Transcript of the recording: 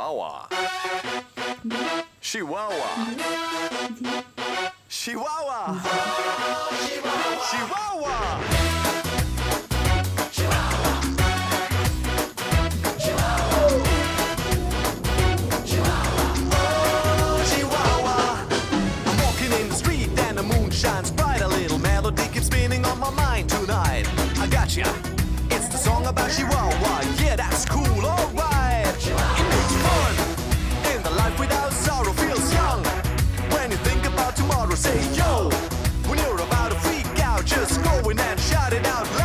Chihuahua. Chihuahua. Chihuahua. Chihuahua. Shines bright, a little melody keeps spinning on my mind tonight. I gotcha, it's the song about Chihuahua. Yeah, that's cool, alright. It makes fun, and the life without sorrow feels young. When you think about tomorrow, say yo. When you're about to freak out, just go in and shout it out